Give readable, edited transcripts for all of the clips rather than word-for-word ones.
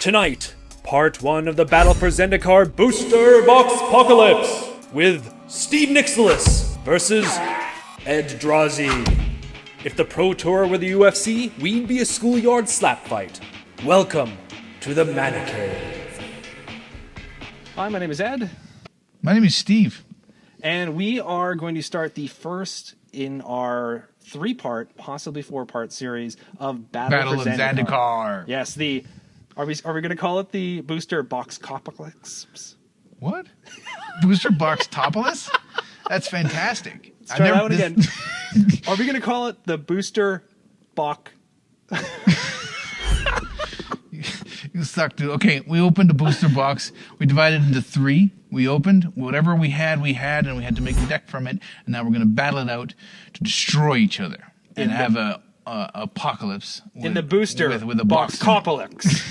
Tonight, part 1 of the Battle for Zendikar Booster Boxpocalypse with Steve Nicholas versus Ed Drazi. If the Pro Tour were the UFC, we'd be a schoolyard slap fight. Welcome to the Mana Cave. Hi, my name is Ed. My name is Steve. And we are going to start the first in our 3-part, possibly 4-part series of Battle of for Zendikar. Yes, are we going to call it the Booster Boxpocalypse? What? Booster Boxpocalypse? That's fantastic. Let's try that one again. Are we going to call it the Booster Box? You suck, dude. Okay, we opened a booster box. We divided it into 3. We opened whatever we had, and we had to make a deck from it. And now we're going to battle it out to destroy each other and have a apocalypse In the Booster with a box. Boxpocalypse.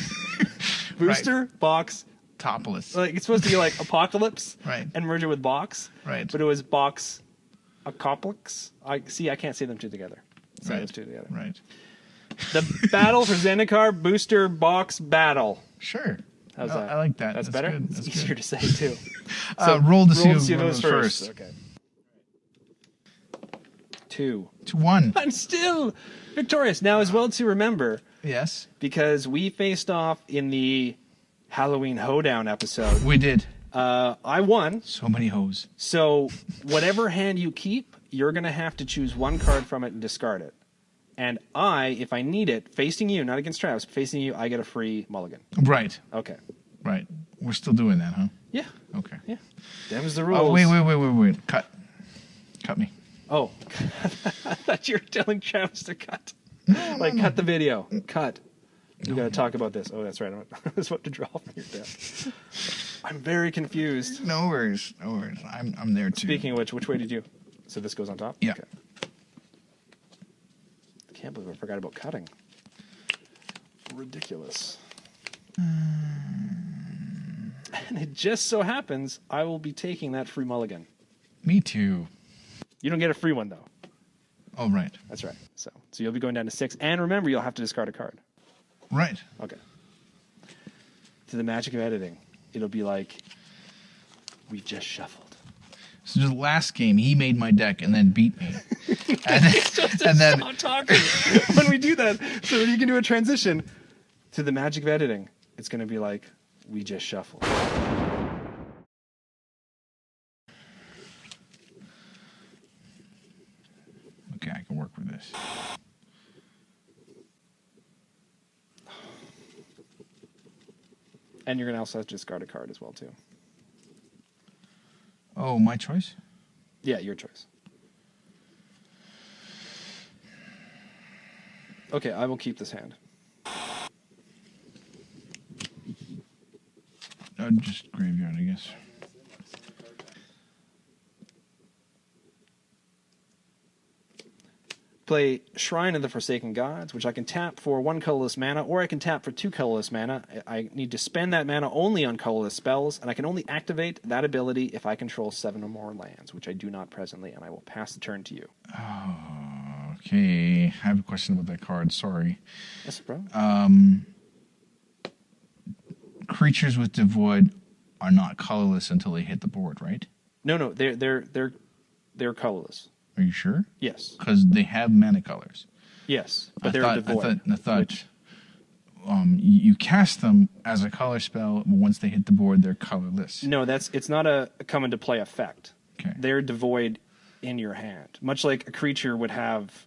Booster Box. Topless. Like it's supposed to be like apocalypse, Right. And merge it with box, Right. But it was box apocalypse. I can't say them two together. Say Right. those two together. Right. The Battle for Zendikar Booster Box Battle. Sure. How's that? I like that. That's better. Good. It's That's easier good. to say too. Roll to see Roll who goes goes first. Okay. 2. 2-1. I'm still victorious now, as well to remember, Yes. because we faced off in the Halloween Hoedown episode. We did. I won. So many hoes. So whatever hand you keep, you're going to have to choose one card from it and discard it. And if I need it, facing you, not against Travis, facing you, I get a free mulligan. Right. Okay. Right. We're still doing that, huh? Yeah. Okay. Yeah. Them's the rules. Oh, wait. Cut me. Oh. I thought you were telling Travis to cut. Cut the video. Cut. You got to talk about this. Oh, that's right. I was about to draw from your deck. I'm very confused. No worries. I'm there too. Speaking of which way did you? So this goes on top? Yeah. Okay. I can't believe I forgot about cutting. Ridiculous. And it just so happens I will be taking that free mulligan. Me too. You don't get a free one, though. Oh, right. That's right. So you'll be going down to 6. And remember, you'll have to discard a card. Right. Okay. To the magic of editing, it'll be like, we just shuffled. So the last game, he made my deck and then beat me. and then Stop talking when we do that, so that you can do a transition to the magic of editing. It's going to be like, we just shuffled. Okay, I can work with this. And you're going to also have to discard a card as well, too. Oh, my choice? Yeah, your choice. Okay, I will keep this hand. Just graveyard, I guess. Play Shrine of the Forsaken Gods, which I can tap for 1 colorless mana, or I can tap for 2 colorless mana. I need to spend that mana only on colorless spells, and I can only activate that ability if I control 7 or more lands, which I do not presently, and I will pass the turn to you. Oh, okay. I have a question about that card. Sorry. That's no problem. Creatures with Devoid are not colorless until they hit the board, right? No, they're colorless. Are you sure? Yes. Because they have mana colors. Yes, but they're devoid. I thought you cast them as a color spell, but once they hit the board, they're colorless. No, it's not a come into play effect. Okay. They're devoid in your hand, much like a creature would have,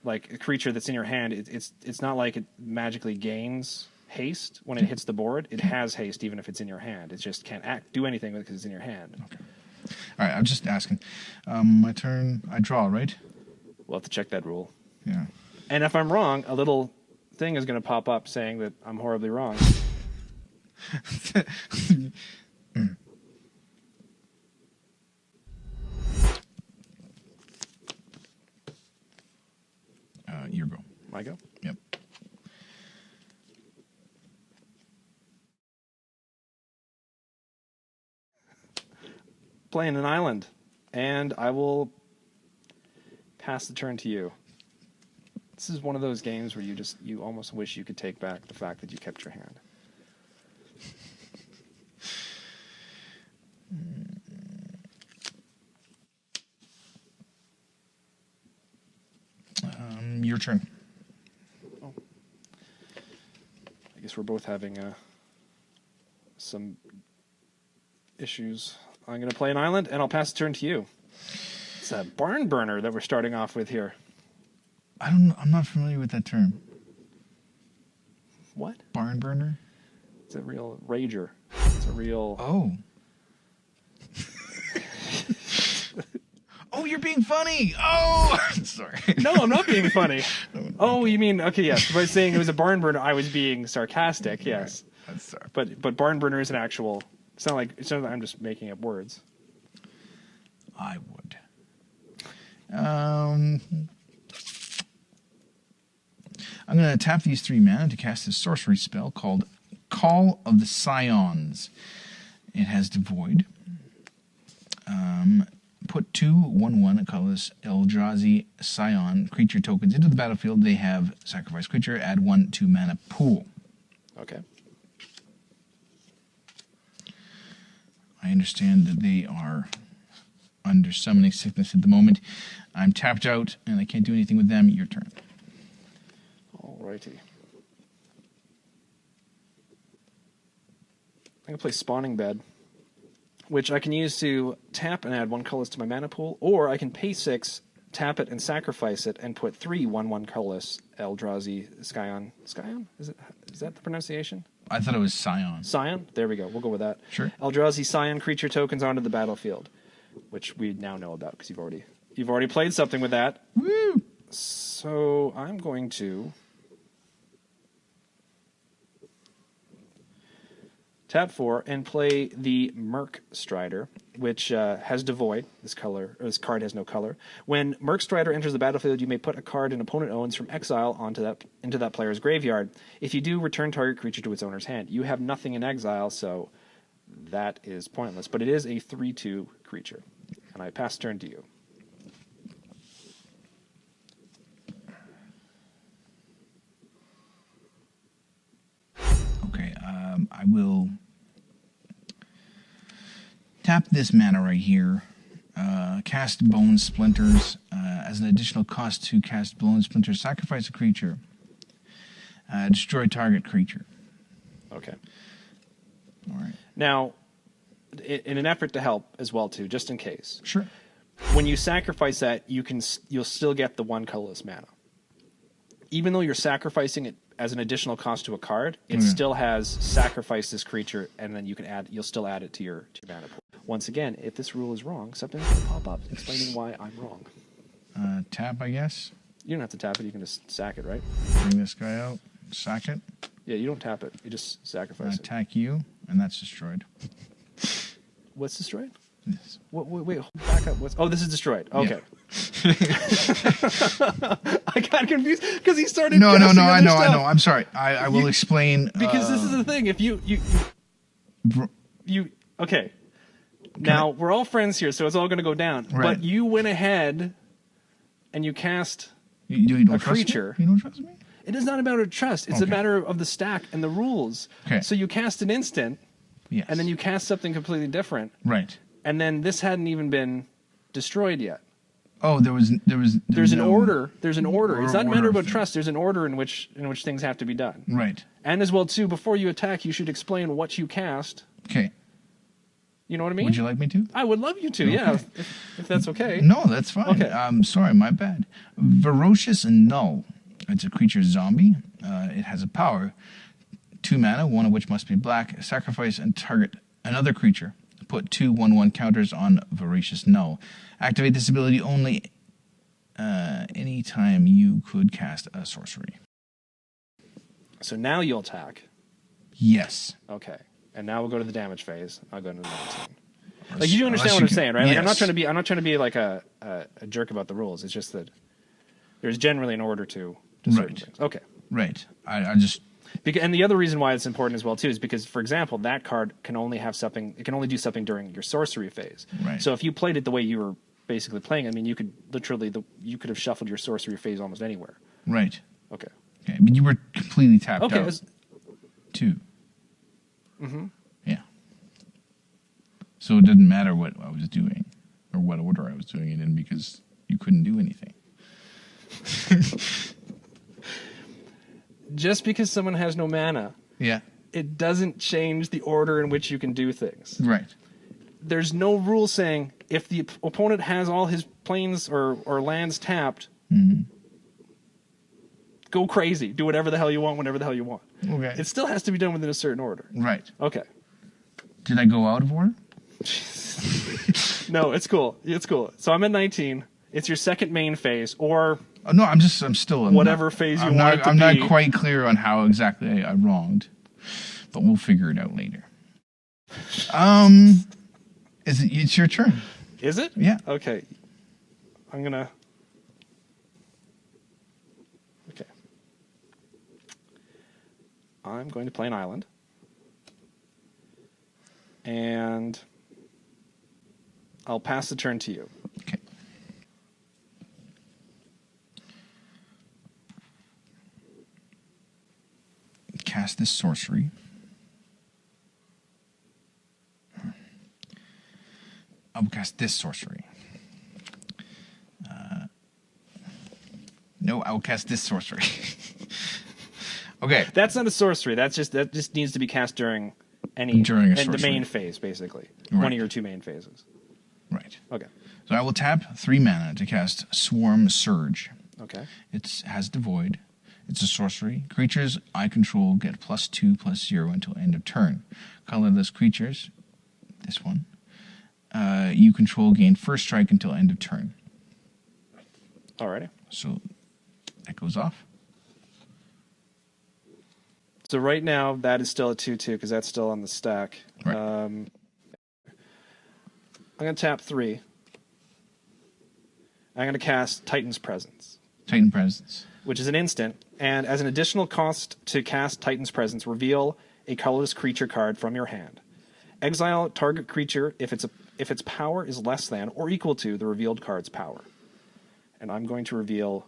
like a creature that's in your hand. It's not like it magically gains haste when it hits the board. It has haste even if it's in your hand. It just can't do anything with it because it's in your hand. Okay. All right, I'm just asking. My turn. I draw, right? We'll have to check that rule. Yeah. And if I'm wrong, a little thing is going to pop up saying that I'm horribly wrong. Your go. My go? Yep. Playing an island, and I will pass the turn to you. This is one of those games where you almost wish you could take back the fact that you kept your hand. your turn. I guess we're both having some issues. I'm going to play an island, and I'll pass the turn to you. It's a barn burner that we're starting off with here. I don't know. I'm not familiar with that term. What? Barn burner? It's a real rager. It's a real... Oh. Oh, you're being funny. Oh, sorry. No, I'm not being funny. Oh, you mean, okay, yes. By saying it was a barn burner, I was being sarcastic, yes. Right. That's sorry. But barn burner is an actual... It's not like I'm just making up words. I would. I'm going to tap these 3 mana to cast a sorcery spell called Call of the Scions. It has Devoid. Put 2 1/1 colorless Eldrazi Scion creature tokens into the battlefield. They have sacrifice creature, add 1 to mana pool. Okay. I understand that they are under summoning sickness at the moment. I'm tapped out and I can't do anything with them. Your turn. Alrighty. I'm going to play Spawning Bed, which I can use to tap and add 1 colorless to my mana pool, or I can pay 6, tap it and sacrifice it, and put 3 1/1 colorless Eldrazi Scion. Scion? Is that the pronunciation? I thought it was Scion. Scion? There we go. We'll go with that. Sure. Eldrazi Scion creature tokens onto the battlefield, which we now know about because you've already played something with that. Woo! So I'm going to tap 4 and play the Merc Strider, which has Devoid. This card has no color. When Merc Strider enters the battlefield, you may put a card an opponent owns from exile into that player's graveyard. If you do, return target creature to its owner's hand. You have nothing in exile, so that is pointless. But it is a 3/2 creature, and I pass turn to you. Okay, I will tap this mana right here. Cast Bone Splinters. As an additional cost to cast Bone Splinters, sacrifice a creature. Destroy target creature. Okay. All right. Now, in an effort to help as well, too, just in case. Sure. When you sacrifice that, you'll still get the 1 colorless mana. Even though you're sacrificing it as an additional cost to a card, it still has sacrifice this creature, and then you'll still add it to your mana pool. Once again, if this rule is wrong, something's going to pop up explaining why I'm wrong. Tap, I guess. You don't have to tap it, you can just sack it, right? Bring this guy out. Sack it. Yeah, you don't tap it, you just sacrifice it. Attack you, and that's destroyed. What's destroyed? This. Wait, back up. This is destroyed. Okay. Yeah. I got confused because he started. No, casting I other know. stuff. I'm sorry. I will explain. Because this is the thing. If you okay. Now we're all friends here, so it's all going to go down. Right. But you went ahead and you cast you don't a trust creature. Me? You don't trust me? It is not a matter of trust. It's a matter of the stack and the rules. Okay. So you cast an instant, Yes. and then you cast something completely different. Right. And then this hadn't even been destroyed yet. Oh, there's an order. There's an order. It's not a matter about thing. trust. There's an order in which things have to be done. Right. And as well too, before you attack, you should explain what you cast. Okay. You know what I mean? Would you like me to? I would love you to. Yeah, if that's okay. No, that's fine. Okay. Sorry, my bad. Ferocious Null. It's a creature zombie. It has a power. 2 mana, 1 of which must be black. Sacrifice and target another creature. Put 2 1/1 counters on Voracious Null. Activate this ability only anytime you could cast a sorcery. So now you'll attack. Yes. Okay. And now we'll go to the damage phase. I'll go into the 19. Like you do understand what I'm saying, right? Like Yes. I'm not trying to be like a jerk about the rules. It's just that there's generally an order to certain things. Okay. Right. I just... And the other reason why it's important as well too is because, for example, that card can only have something. It can only do something during your sorcery phase. Right. So if you played it the way you were basically playing, I mean, you could literally you could have shuffled your sorcery phase almost anywhere. Right. Okay. Okay, but you were completely tapped Okay. out. Too. Mm-hmm. Yeah. So it didn't matter what I was doing or what order I was doing it in because you couldn't do anything. just because someone has no mana, Yeah. it doesn't change the order in which you can do things. Right. There's no rule saying if the opponent has all his planes or lands tapped, go crazy. Do whatever the hell you want, whenever the hell you want. Okay. It still has to be done within a certain order. Right. Okay. Did I go out of order? No, it's cool. It's cool. So I'm at 19. It's your second main phase, or Oh, no, I'm still whatever phase you I'm want not, it to I'm be. not quite clear on how exactly I wronged, but we'll figure it out later. It's your turn. Is it? Yeah. Okay. I'm gonna. Okay. I'm going to play an island. And I'll pass the turn to you. Okay. Cast this sorcery. I will cast this sorcery. No, I will cast this sorcery. Okay. That's not a sorcery. That just needs to be cast during the sorcery. main phase, basically. Right. One of your two main phases. Right. Okay. So I will tap 3 mana to cast Swarm Surge. Okay. It has Devoid. It's a sorcery. Creatures I control get +2/+0 until end of turn. Colorless creatures, this one, you control gain first strike until end of turn. Alrighty. So that goes off. So right now, that is still a 2/2 because that's still on the stack. Right. I'm going to tap 3. I'm going to cast Titan's Presence, Titan Presence. which is an instant. And as an additional cost to cast Titan's Presence, reveal a colorless creature card from your hand. Exile target creature if its power is less than or equal to the revealed card's power. And I'm going to reveal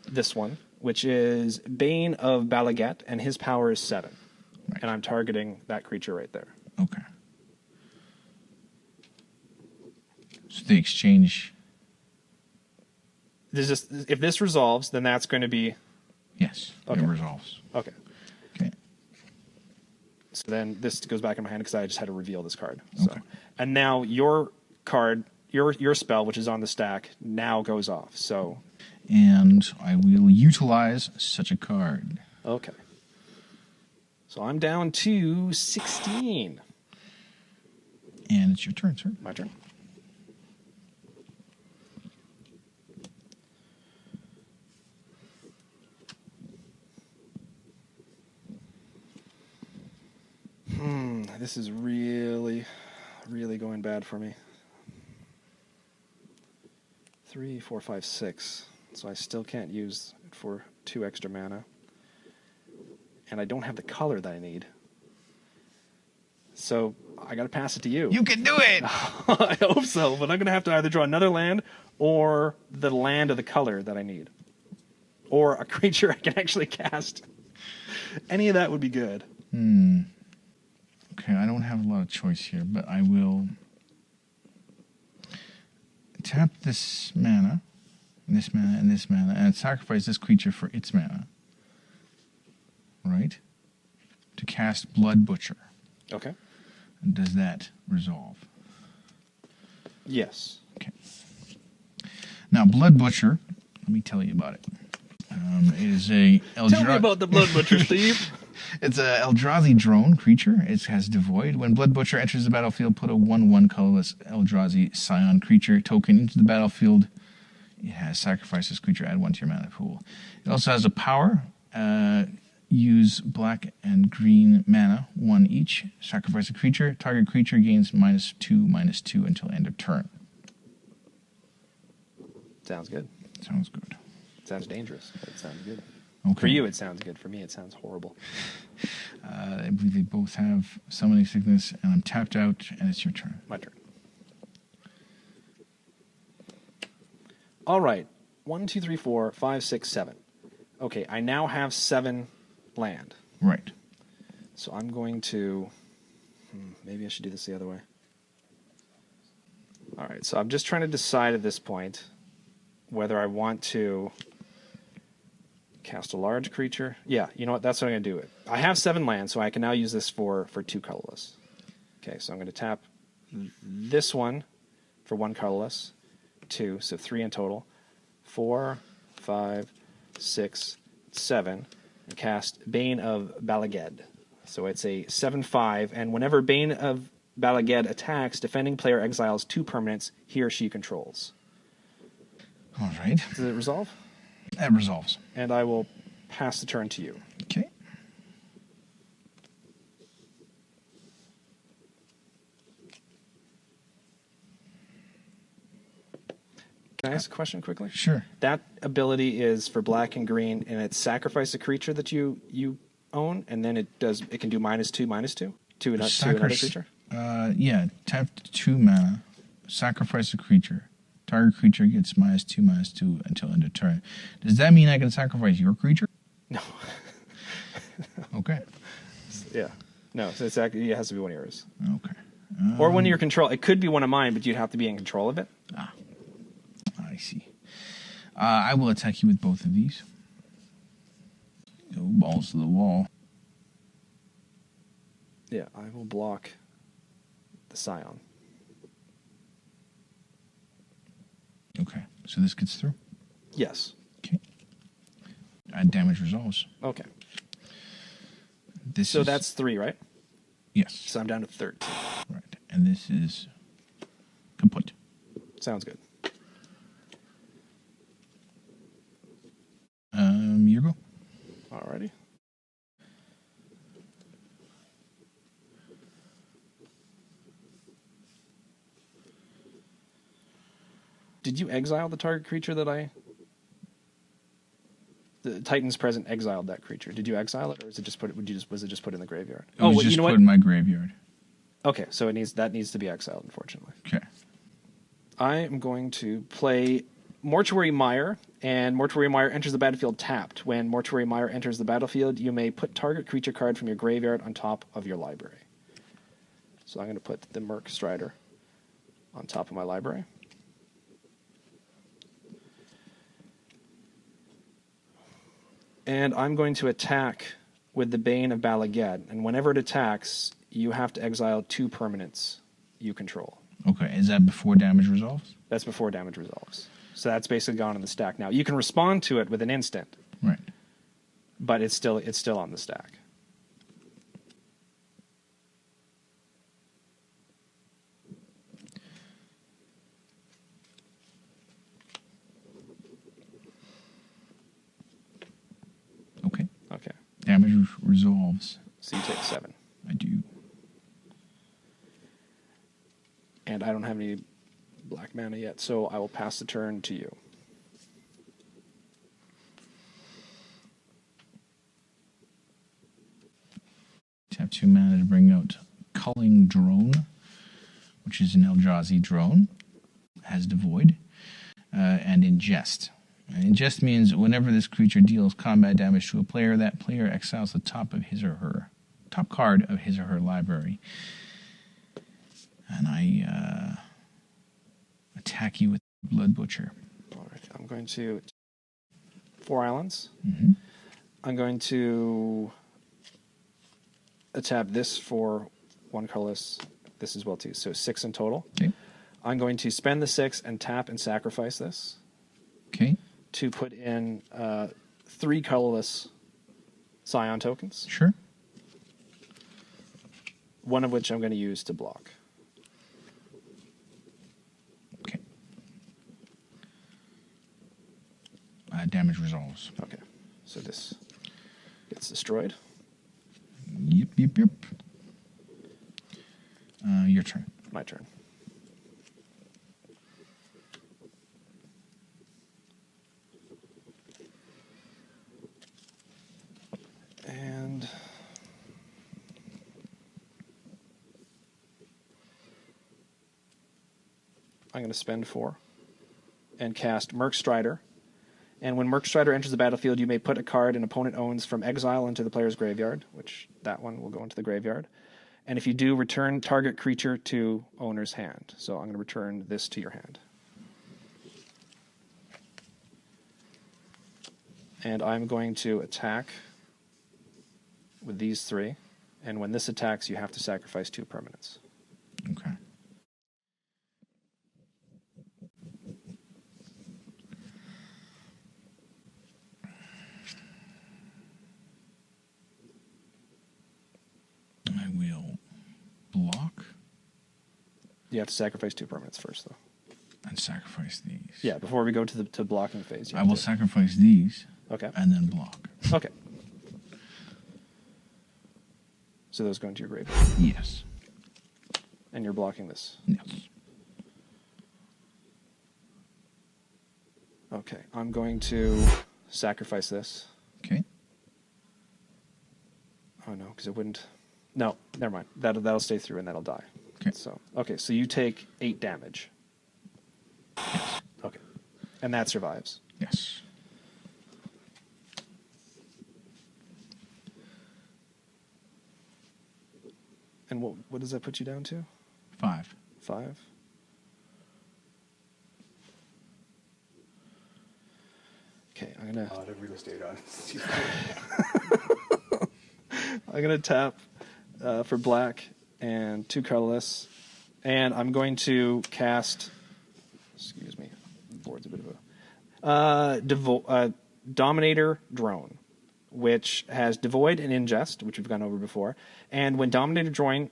this one, which is Bane of Balaget, and his power is 7. Right. And I'm targeting that creature right there. Okay. So they exchange. If this resolves, then that's going to be... Yes, Okay. it resolves. Okay. Okay. So then this goes back in my hand because I just had to reveal this card. So. Okay. And now your card, your spell, which is on the stack, now goes off. So... And I will utilize such a card. Okay. So I'm down to 16. And it's your turn, sir. My turn. This is really, really going bad for me. 3, 4, 5, 6. So I still can't use it for 2 extra mana. And I don't have the color that I need. So I got to pass it to you. You can do it! I hope so, but I'm going to have to either draw another land or the land of the color that I need. Or a creature I can actually cast. Any of that would be good. Okay, I don't have a lot of choice here, but I will tap this mana, this mana, and this mana, and sacrifice this creature for its mana. Right? To cast Blood Butcher. Okay. And does that resolve? Yes. Okay. Now, Blood Butcher, let me tell you about it. It is a Tell me about the Blood Butcher, Steve. It's a Eldrazi drone creature. It has Devoid. When Blood Butcher enters the battlefield, put a 1/1 colorless Eldrazi Scion creature token into the battlefield. It has sacrificed this creature, add 1 to your mana pool. It also has a power. Use black and green mana, 1 each. Sacrifice a creature. Target creature gains -2/-2 until end of turn. Sounds good. Sounds good. Sounds dangerous, but it sounds good. Okay. For you, it sounds good. For me, it sounds horrible. I believe they both have Summoning Sickness, and I'm tapped out, and it's your turn. My turn. All right. 1, 2, 3, 4, 5, 6, 7. Okay, I now have 7 land. Right. So I'm going to... maybe I should do this the other way. All right, so I'm just trying to decide at this point whether I want to Cast a large creature. Yeah, you know what? That's what I'm going to do. I have 7 lands, so I can now use this for 2 colorless. Okay, so I'm going to tap this one for 1 colorless, 2, so 3 in total, 4, 5, 6, 7, and cast Bane of Balaged. So it's a 7/5, and whenever Bane of Balaged attacks, defending player exiles 2 permanents he or she controls. All right. Does it resolve? That resolves. And I will pass the turn to you. Okay. Can I ask a question quickly? Sure. That ability is for black and green, and it sacrifices a creature that you own, and then it can do -2/-2 to another creature. Yeah. Tap 2 mana, sacrifice a creature. Target creature gets -2/-2 until end of turn. Does that mean I can sacrifice your creature? No. Okay. Yeah. No. So it has to be one of yours, Okay. or one of your control. It could be one of mine, but you'd have to be in control of it. I see. I will attack you with both of these. Go balls to the wall. Yeah, I will block the Scion. Okay, so this gets through. Yes. Okay. Damage resolves. Okay. So that's 3, right? Yes. So I'm down to 13. Right, and this is kaput. Sounds good. You go. Alrighty. Did you exile the target creature that the Titan's Present exiled that creature? Did you exile it, or was it just put in the graveyard? It was just put in my graveyard. Okay, so that needs to be exiled, unfortunately. Okay. I am going to play Mortuary Mire, and Mortuary Mire enters the battlefield tapped. When Mortuary Mire enters the battlefield, you may put target creature card from your graveyard on top of your library. So I'm going to put the Merc Strider on top of my library. And I'm going to attack with the Bane of Balaged. And whenever it attacks, you have to exile 2 permanents you control. Okay, is that before damage resolves? That's before damage resolves. So that's basically gone in the stack now. You can respond to it with an instant. Right. But it's still on the stack. Okay. Okay. Damage resolves. So you take 7. I do. And I don't have any black mana yet, so I will pass the turn to you. Tap 2 mana to bring out Culling Drone, which is an Eldrazi drone. Has Devoid. And Ingest. Ingest means whenever this creature deals combat damage to a player, that player exiles the top card of his or her library. And I attack you with Blood Butcher. All right. I'm going to 4 islands. Mm-hmm. I'm going to tap this for 1 colorless. This as well too. So 6 in total. Okay. I'm going to spend the 6 and tap and sacrifice this. Okay. To put in 3 colorless Scion tokens. Sure. One of which I'm going to use to block. Okay. Damage resolves. Okay. So this gets destroyed. Yep. Your turn. My turn. And I'm going to spend 4 and cast Merc Strider. And when Merc Strider enters the battlefield, you may put a card an opponent owns from exile into the player's graveyard, which that one will go into the graveyard. And if you do, return target creature to owner's hand. So I'm going to return this to your hand. And I'm going to attack with these 3. And when this attacks, you have to sacrifice 2 permanents. Okay. I will block You have to sacrifice 2 permanents first, though. and sacrifice these. Yeah, before we go to the blocking phase. I will sacrifice these Okay. and then block. Okay. So those go into your grave. Yes. And you're blocking this. Yes. Okay. I'm going to sacrifice this. Okay. Oh, no, because it wouldn't... No, never mind. That'll stay through and that'll die. Okay. So you take 8 damage. Okay. And that survives. Yes. And what does that put you down to? 5. 5? Okay, I'm gonna... The real estate on. I'm gonna tap for black and 2 colorless, and I'm going to cast. Excuse me, the board's a bit of a Dominator Drone, which has Devoid and Ingest, which we've gone over before. And when Dominator Drone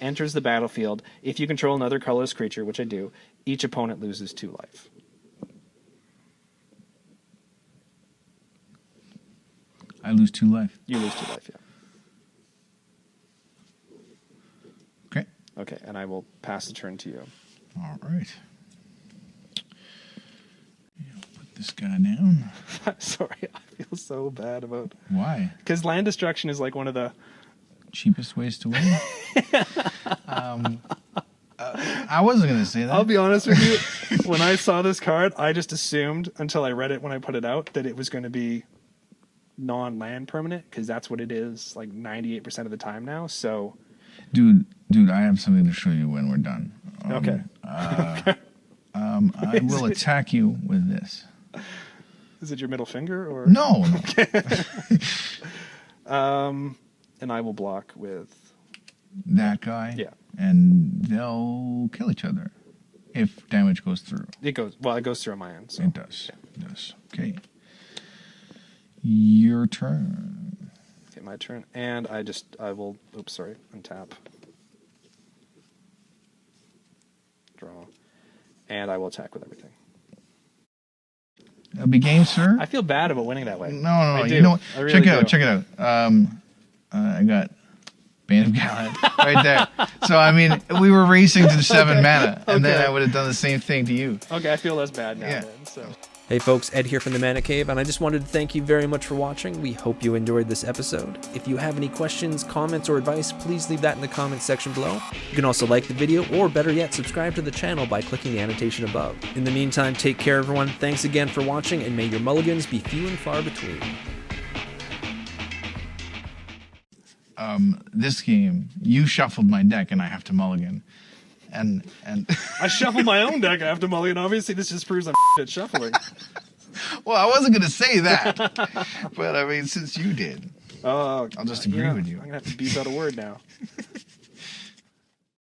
enters the battlefield, if you control another colorless creature, which I do, each opponent loses 2 life. I lose 2 life. You lose 2 life, yeah. Okay. Okay, and I will pass the turn to you. All right. Put this guy down. Sorry, I feel so bad about... Why? Because land destruction is like one of the... Cheapest ways to win? I wasn't going to say that. I'll be honest with you. When I saw this card, I just assumed, until I read it when I put it out, that it was going to be non-land permanent, because that's what it is like 98% of the time now. So, Dude, I have something to show you when we're done. Okay. I will attack you with this. Is it your middle finger or No. And I will block with That guy. Yeah. And they'll kill each other if damage goes through. It goes through on my end. So. It does. Yeah. It does. Okay. Your turn. Okay, my turn, and I will. Oops, sorry. Untap. Draw, and I will attack with everything. It'll be game, sir. I feel bad about winning that way. No. I do. You know what? I really check it do. out. Check it out. I got Bane of Gallant right there. So I mean, we were racing to the 7 mana, and then Okay. I would have done the same thing to you. Okay, I feel less bad now. Yeah. Then, so. Hey folks, Ed here from the Mana Cave, and I just wanted to thank you very much for watching. We hope you enjoyed this episode. If you have any questions, comments, or advice, please leave that in the comments section below. You can also like the video, or better yet, subscribe to the channel by clicking the annotation above. In the meantime, take care everyone, thanks again for watching, and may your mulligans be few and far between. This game, you shuffled my deck, and I have to mulligan. And I shuffle my own deck after mulligan. Obviously, this just proves I'm at shuffling. well, I wasn't gonna say that, but I mean, since you did, Oh, I'll just agree with you. I'm gonna have to beep out a word now.